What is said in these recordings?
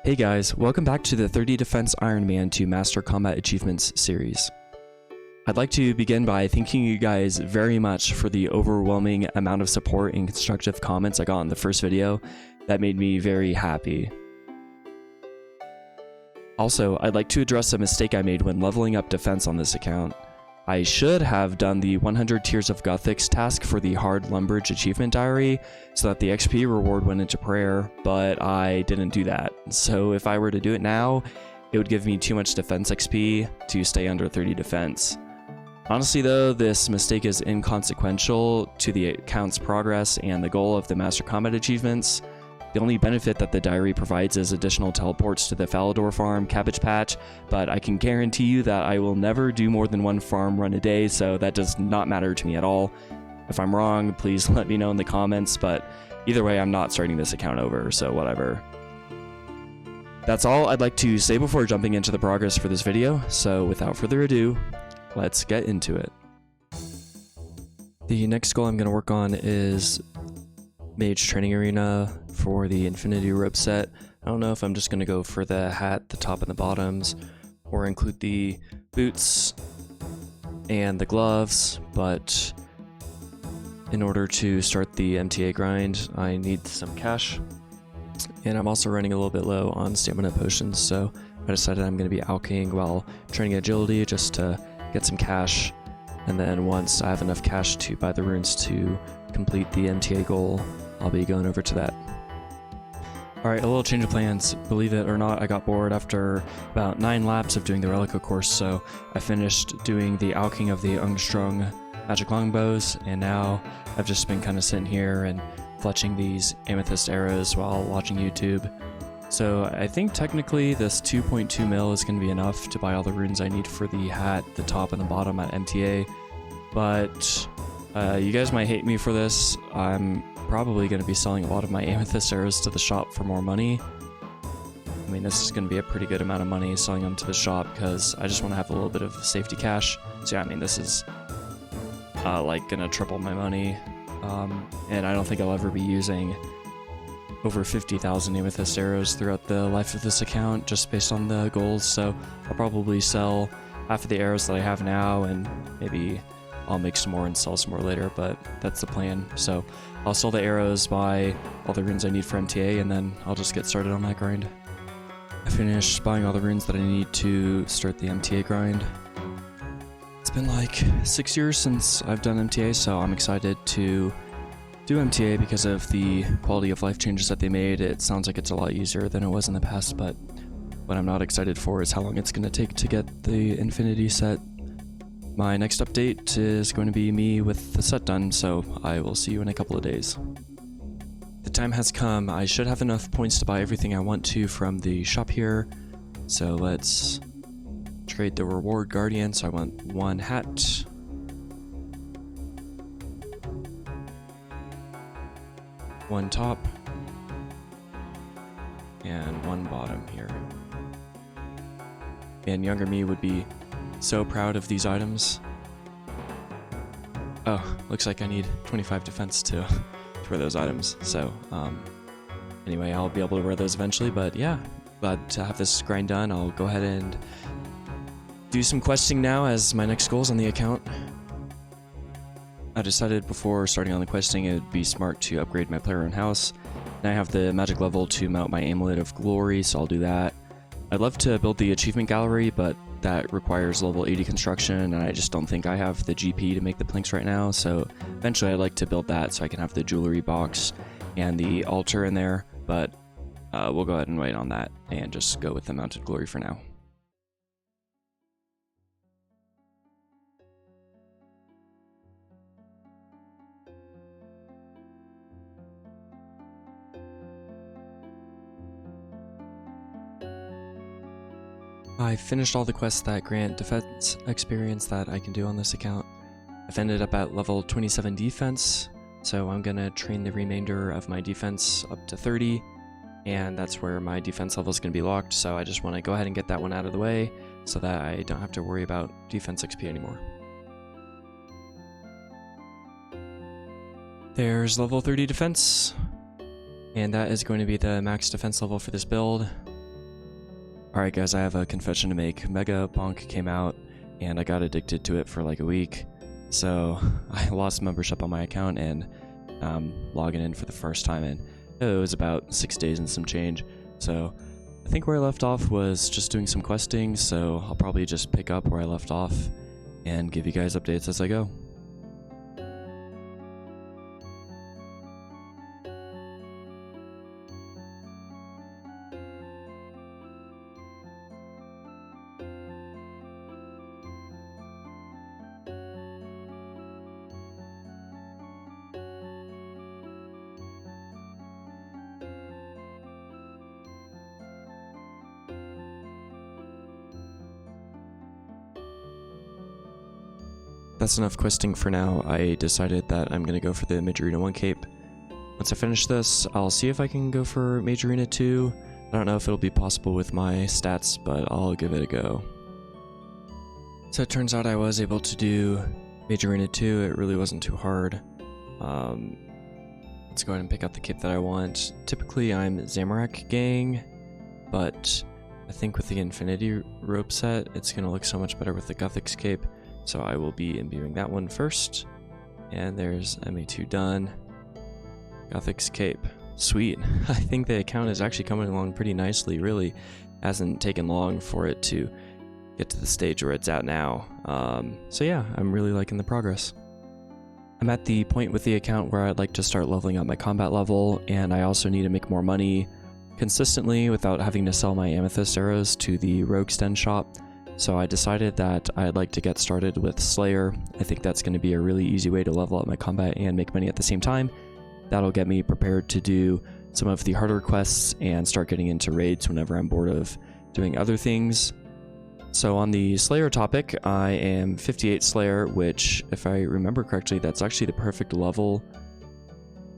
Hey guys, welcome back to the 30 Defense Ironman to Master Combat Achievements series. I'd like to begin by thanking you guys very much for the overwhelming amount of support and constructive comments I got in the first video. That made me very happy. Also, I'd like to address a mistake I made when leveling up defense on this account. I should have done the 100 Tears of Guthix task for the Hard Lumbridge achievement diary so that the XP reward went into prayer, but I didn't do that. So if I were to do it now, it would give me too much defense XP to stay under 30 defense. Honestly though, this mistake is inconsequential to the account's progress and the goal of the Master Combat achievements. The only benefit that the diary provides is additional teleports to the Falador farm, Cabbage Patch, but I can guarantee you that I will never do more than one farm run a day, so that does not matter to me at all. If I'm wrong, please let me know in the comments, but either way, I'm not starting this account over, so whatever. That's all I'd like to say before jumping into the progress for this video, so without further ado, let's get into it. The next goal I'm going to work on is Mage Training Arena for the Infinity Rope set. I don't know if I'm just going to go for the hat, the top and the bottoms, or include the boots and the gloves, but in order to start the MTA grind, I need some cash, and I'm also running a little bit low on stamina potions, so I decided I'm going to be alching while training agility just to get some cash, and then once I have enough cash to buy the runes to complete the MTA goal, I'll be going over to that. Alright, a little change of plans. Believe it or not, I got bored after about 9 laps of doing the Relica course, so I finished doing the alching of the Ungstrung magic longbows, and now I've just been kind of sitting here and fletching these amethyst arrows while watching YouTube. So I think technically this 2.2 mil is going to be enough to buy all the runes I need for the hat, the top and the bottom at MTA, but you guys might hate me for this. I'm probably going to be selling a lot of my amethyst arrows to the shop for more money. I mean, this is going to be a pretty good amount of money selling them to the shop because I just want to have a little bit of safety cash. So yeah, I mean, this is like going to triple my money, and I don't think I'll ever be using over 50,000 amethyst arrows throughout the life of this account just based on the goals, so I'll probably sell half of the arrows that I have now, and maybe I'll make some more and sell some more later, but that's the plan. So I'll sell the arrows, buy all the runes I need for MTA, and then I'll just get started on that grind. I finished buying all the runes that I need to start the MTA grind. It's been like 6 years since I've done MTA, so I'm excited to do MTA because of the quality of life changes that they made. It sounds like it's a lot easier than it was in the past, but what I'm not excited for is how long it's going to take to get the Infinity set. My next update is going to be me with the set done, so I will see you in a couple of days. The time has come. I should have enough points to buy everything I want to from the shop here, so let's trade the reward guardian. So I want one hat, one top, and one bottom here. And younger me would be so proud of these items. Oh, looks like I need 25 defense to wear those items. So anyway, I'll be able to wear those eventually, but yeah, glad to have this grind done. I'll go ahead and do some questing now as my next goal is on the account. I decided before starting on the questing it would be smart to upgrade my player own house. Now I have the magic level to mount my Amulet of Glory, so I'll do that. I'd love to build the achievement gallery, but that requires level 80 construction, and I just don't think I have the GP to make the planks right now, so eventually I'd like to build that so I can have the jewelry box and the altar in there, but we'll go ahead and wait on that and just go with the mounted glory for now. I finished all the quests that grant defense experience that I can do on this account. I've ended up at level 27 defense, so I'm gonna train the remainder of my defense up to 30, and that's where my defense level is gonna be locked, so I just want to go ahead and get that one out of the way so that I don't have to worry about defense XP anymore. There's level 30 defense, and that is going to be the max defense level for this build. Alright guys, I have a confession to make. Mega Bonk came out and I got addicted to it for like a week. So I lost membership on my account and logging in for the first time, and it was about 6 days and some change. So I think where I left off was just doing some questing, so I'll probably just pick up where I left off and give you guys updates as I go. That's enough questing for now. I decided that I'm going to go for the Mage Arena 1 cape. Once I finish this, I'll see if I can go for Mage Arena 2. I don't know if it'll be possible with my stats, but I'll give it a go. So it turns out I was able to do Mage Arena 2. It really wasn't too hard. Let's go ahead and pick out the cape that I want. Typically I'm Zamorak gang, but I think with the Infinity rope set, it's going to look so much better with the Gothic's cape. So I will be imbuing that one first. And there's MA2 done. Gothic's cape. Sweet. I think the account is actually coming along pretty nicely. Really hasn't taken long for it to get to the stage where it's at now. So yeah, I'm really liking the progress. I'm at the point with the account where I'd like to start leveling up my combat level, and I also need to make more money consistently without having to sell my amethyst arrows to the Rogue's Den shop. So I decided that I'd like to get started with Slayer. I think that's going to be a really easy way to level up my combat and make money at the same time. That'll get me prepared to do some of the harder quests and start getting into raids whenever I'm bored of doing other things. So on the Slayer topic, I am 58 Slayer, which, if I remember correctly, that's actually the perfect level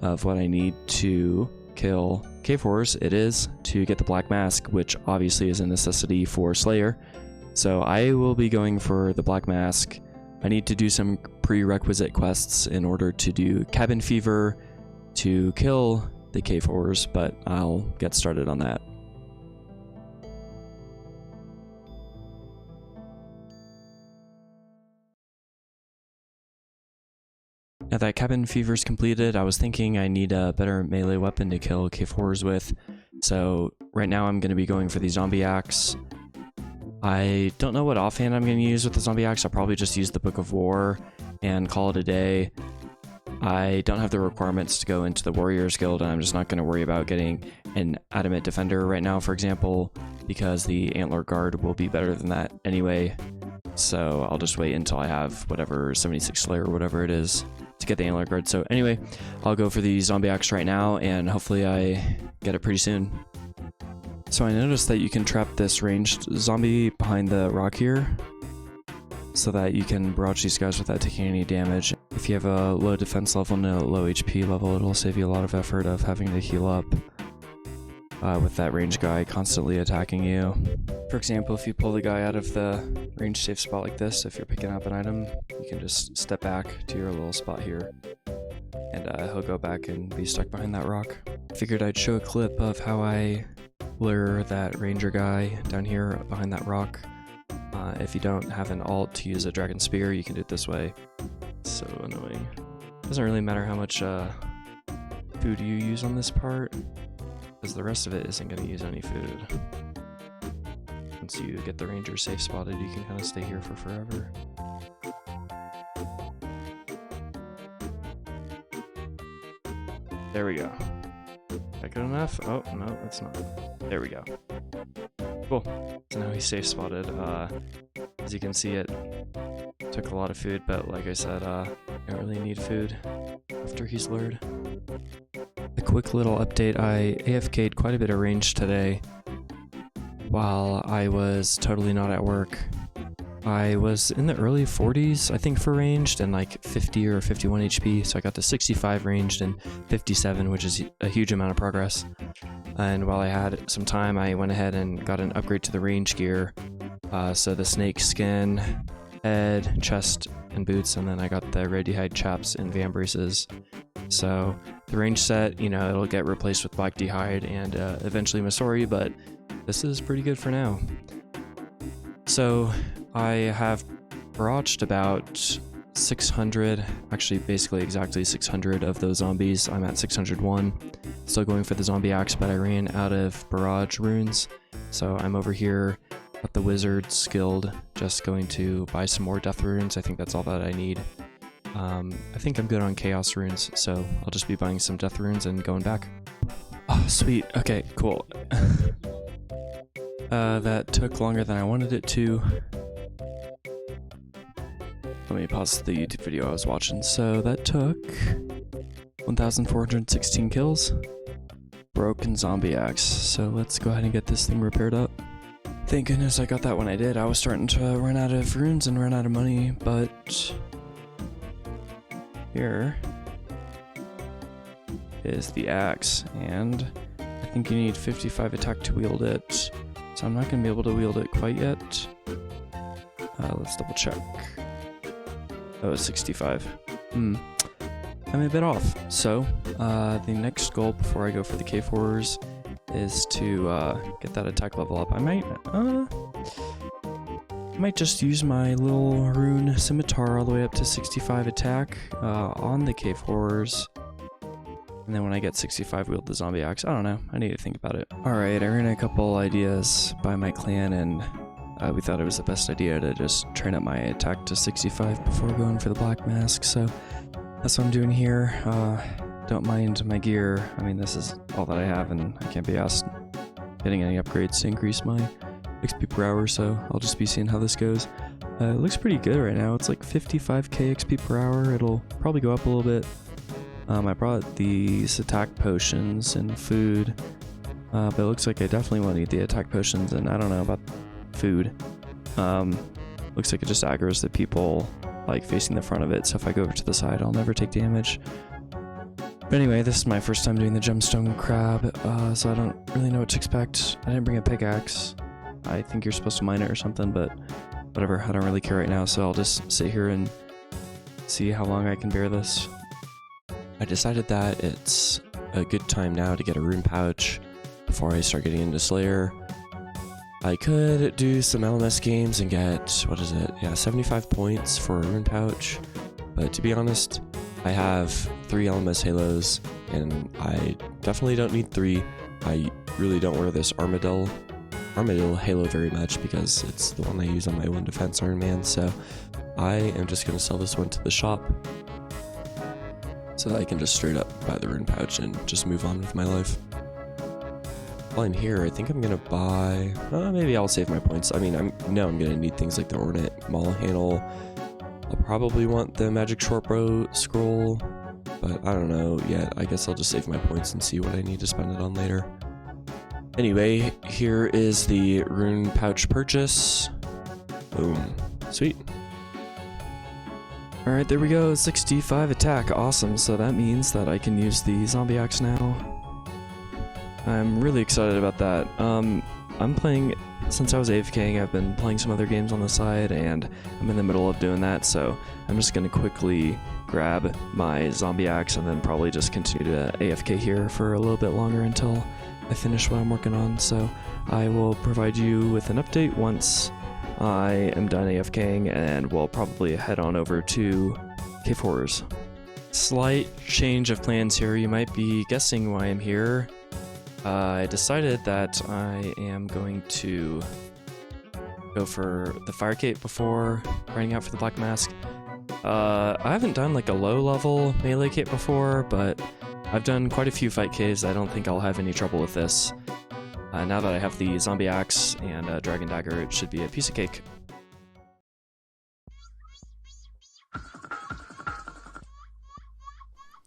of what I need to kill cave horrors. It is to get the Black Mask, which obviously is a necessity for Slayer. So I will be going for the Black Mask. I need to do some prerequisite quests in order to do Cabin Fever to kill the cave horrors, but I'll get started on that. Now that Cabin Fever's completed, I was thinking I need a better melee weapon to kill cave horrors with. So right now I'm going to be going for the zombie axe. I don't know what offhand I'm going to use with the zombie axe. I'll probably just use the Book of War and call it a day. I don't have the requirements to go into the Warriors Guild, and I'm just not going to worry about getting an Adamant Defender right now, for example, because the Antler Guard will be better than that anyway. So I'll just wait until I have whatever 76 Slayer or whatever it is to get the Antler Guard. So anyway, I'll go for the zombie axe right now, and hopefully I get it pretty soon. So I noticed that you can trap this ranged zombie behind the rock here, so that you can barrage these guys without taking any damage. If you have a low defense level and a low HP level, it'll save you a lot of effort of having to heal up with that ranged guy constantly attacking you. For example, if you pull the guy out of the ranged safe spot like this, if you're picking up an item, you can just step back to your little spot here, and he'll go back and be stuck behind that rock. Figured I'd show a clip of how I lure that ranger guy down here behind that rock. If you don't have an alt to use a dragon spear, you can do it this way. It's so annoying. Doesn't really matter how much food you use on this part, because the rest of it isn't going to use any food. Once you get the ranger safe spotted, you can kind of stay here for forever. There we go. Is that good enough? Oh, no, that's not. There we go. Cool. So now he's safe spotted. As you can see, it took a lot of food, but like I said, I don't really need food after he's lured. A quick little update, I AFK'd quite a bit of range today while I was totally not at work. I was in the early 40s, I think, for ranged, and like 50 or 51 HP, so I got to 65 ranged and 57, which is a huge amount of progress. And while I had some time, I went ahead and got an upgrade to the range gear. So the snake skin, head, chest, and boots, and then I got the ready hide chaps and van braces. So the range set, you know, it'll get replaced with Black D'Hide and eventually Masori, but this is pretty good for now. So I have barraged about 600, actually basically exactly 600 of those zombies. I'm at 601. Still going for the zombie axe, but I ran out of barrage runes. So I'm over here at the Wizards Guild, just going to buy some more death runes. I think that's all that I need. I think I'm good on chaos runes, so I'll just be buying some death runes and going back. Oh, sweet. Okay, cool. That took longer than I wanted it to. Let me pause the YouTube video I was watching. So that took 1,416 kills. Broken zombie axe. So let's go ahead and get this thing repaired up. Thank goodness I got that when I did. I was starting to run out of runes and run out of money, but here is the axe, and I think you need 55 attack to wield it. So I'm not going to be able to wield it quite yet. Let's double check. Oh, it's 65. I'm a bit off. So, the next goal before I go for the cave horrors is to get that attack level up. I might just use my little rune scimitar all the way up to 65 attack on the cave horrors. And then when I get 65, wield the zombie axe. I don't know. I need to think about it. Alright, I ran a couple ideas by my clan, and we thought it was the best idea to just train up my attack to 65 before going for the black mask. So that's what I'm doing here. Don't mind my gear. I mean, this is all that I have, and I can't be asked getting any upgrades to increase my XP per hour, so I'll just be seeing how this goes. It looks pretty good right now. It's like 55k XP per hour. It'll probably go up a little bit. I brought these attack potions and food, but it looks like I definitely want to eat the attack potions, and I don't know about food. Looks like it just aggroes the people like facing the front of it, so if I go over to the side, I'll never take damage. But anyway, this is my first time doing the gemstone crab, so I don't really know what to expect. I didn't bring a pickaxe. I think you're supposed to mine it or something, but whatever, I don't really care right now, so I'll just sit here and see how long I can bear this. I decided that it's a good time now to get a rune pouch before I start getting into Slayer. I could do some LMS games and get, what is it? Yeah, 75 points for a rune pouch, but to be honest, I have 3 LMS halos, and I definitely don't need 3. I really don't wear this Armadillo halo very much because it's the one I use on my 1 defense Ironman, so I am just going to sell this one to the shop so that I can just straight up buy the rune pouch and just move on with my life. While I'm here, I think I'm going to buy, maybe I'll save my points. I mean, I know I'm going to need things like the Ornate Maul Handle. I'll probably want the Magic Shortbow Scroll, but I don't know yet. I guess I'll just save my points and see what I need to spend it on later. Anyway, here is the rune pouch purchase. Boom. Sweet. Alright, there we go. 65 attack. Awesome. So that means that I can use the zombie axe now. I'm really excited about that. I'm playing, since I was AFKing, I've been playing some other games on the side, and I'm in the middle of doing that, so I'm just going to quickly grab my zombie axe and then probably just continue to AFK here for a little bit longer until I finish what I'm working on. So I will provide you with an update once I am done AFKing, and we'll probably head on over to Cave Horrors. Slight change of plans here. You might be guessing why I'm here. I decided that I am going to go for the Fire Cape before running out for the Black Mask. I haven't done like a low level melee cape before, but I've done quite a few fight caves. I don't think I'll have any trouble with this. Now that I have the zombie axe and dragon dagger, it should be a piece of cake.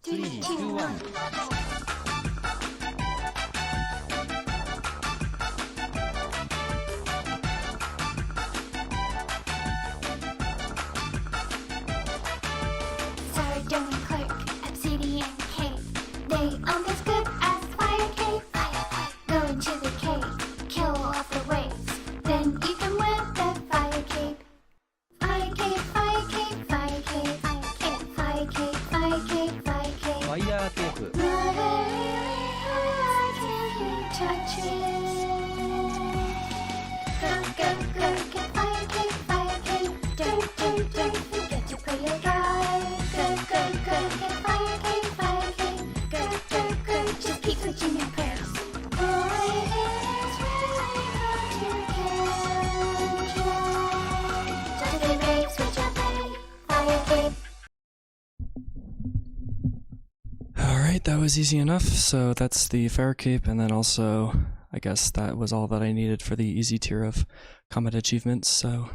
Three, two, one. Fire cape. was easy enough, so that's the Fire Cape, and then also, I guess that was all that I needed for the easy tier of combat achievements, so...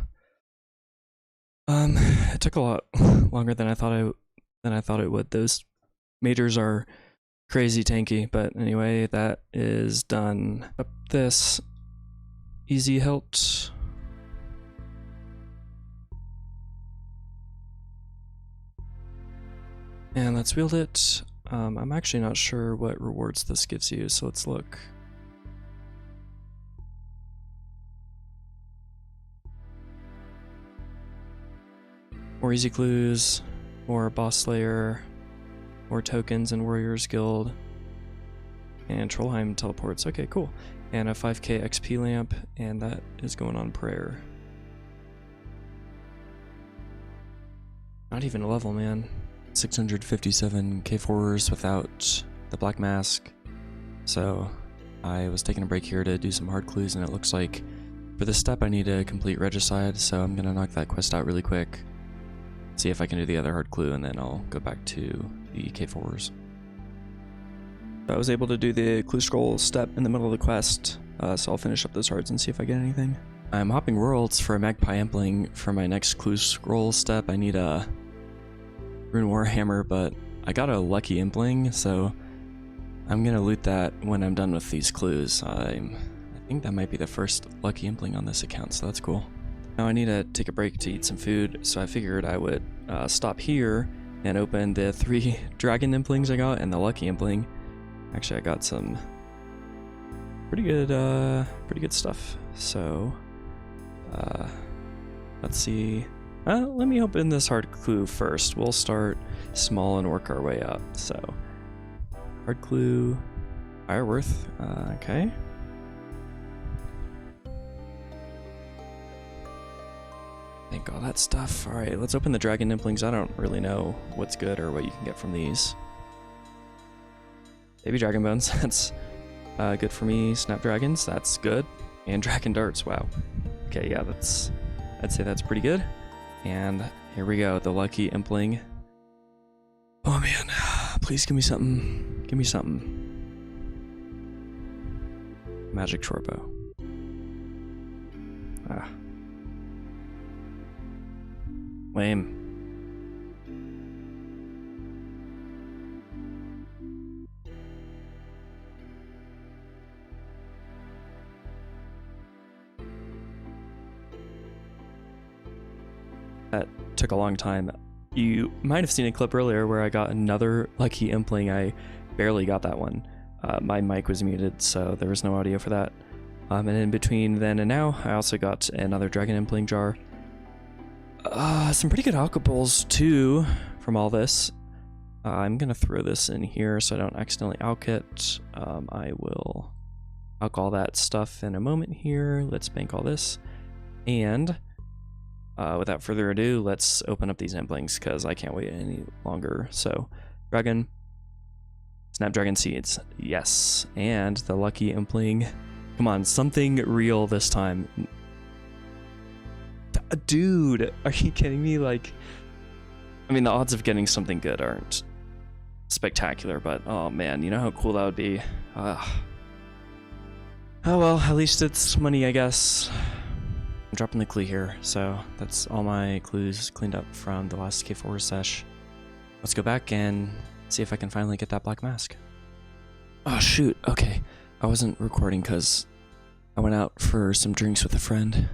it took a lot longer than I thought it would. Those majors are crazy tanky, but anyway, that is done. Up this, easy helped. And let's wield it. I'm actually not sure what rewards this gives you, so let's look. More easy clues, more boss slayer, more tokens in Warriors Guild, and Trollheim teleports. Okay, cool. And a 5k XP lamp, and that is going on prayer. Not even a level, man. 657 K4s without the black mask. So I was taking a break here to do some hard clues, and it looks like for this step I need to complete Regicide, so I'm gonna knock that quest out really quick. See if I can do the other hard clue, and then I'll go back to the K4s. I was able to do the clue scroll step in the middle of the quest, so I'll finish up those hards and see if I get anything. I'm hopping worlds for a Magpie Impling for my next clue scroll step. I need a Rune Warhammer, but I got a lucky Impling, so I'm gonna loot that when I'm done with these clues. I think that might be the first lucky Impling on this account, so that's cool. Now I need to take a break to eat some food, so I figured I would stop here and open the 3 dragon Implings I got and the lucky Impling. Actually, I got some pretty good stuff. So let's see. Let me open this hard clue first. We'll start small and work our way up. So hard clue, Fireworth. Okay. Think all that stuff. All right, let's open the dragon Implings. I don't really know what's good or what you can get from these. Baby dragon bones. That's good for me. Snapdragons. That's good. And dragon darts. Wow. Okay, yeah, I'd say that's pretty good. And here we go, the lucky Impling. Oh man, please give me something. Give me something. Magic Shortbow. Ah. Lame. That took a long time. You might have seen a clip earlier where I got another lucky Impling. I barely got that one. My mic was muted, so there was no audio for that. And in between then and now, I also got another dragon Impling jar. Some pretty good alcohols too from all this. I'm gonna throw this in here so I don't accidentally alk it. I will alk all that stuff in a moment here. Let's bank all this. And without further ado, let's open up these Implings because I can't wait any longer. So, Dragon, Snapdragon Seeds, yes. And the lucky Impling. Come on, something real this time. Dude, are you kidding me? Like, I mean, the odds of getting something good aren't spectacular, but oh man, you know how cool that would be? Oh well, at least it's money, I guess. I'm dropping the clue here, so that's all my clues cleaned up from the last K4 sesh. Let's go back and see if I can finally get that black mask. Oh shoot, okay. I wasn't recording because I went out for some drinks with a friend.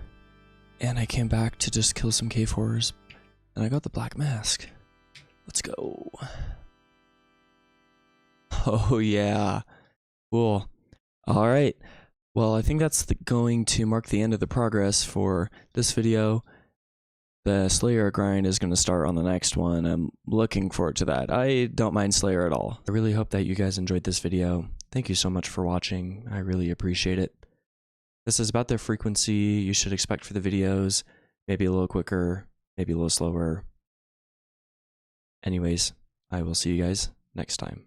And I came back to just kill some K4s, and I got the black mask. Let's go. Oh yeah, cool. All right, well I think that's going to mark the end of the progress for this video. The Slayer grind is going to start on the next one. I'm looking forward to that. I don't mind Slayer at all. I really hope that you guys enjoyed this video. Thank you so much for watching. I really appreciate it. This is about the frequency you should expect for the videos. Maybe a little quicker, maybe a little slower. Anyways, I will see you guys next time.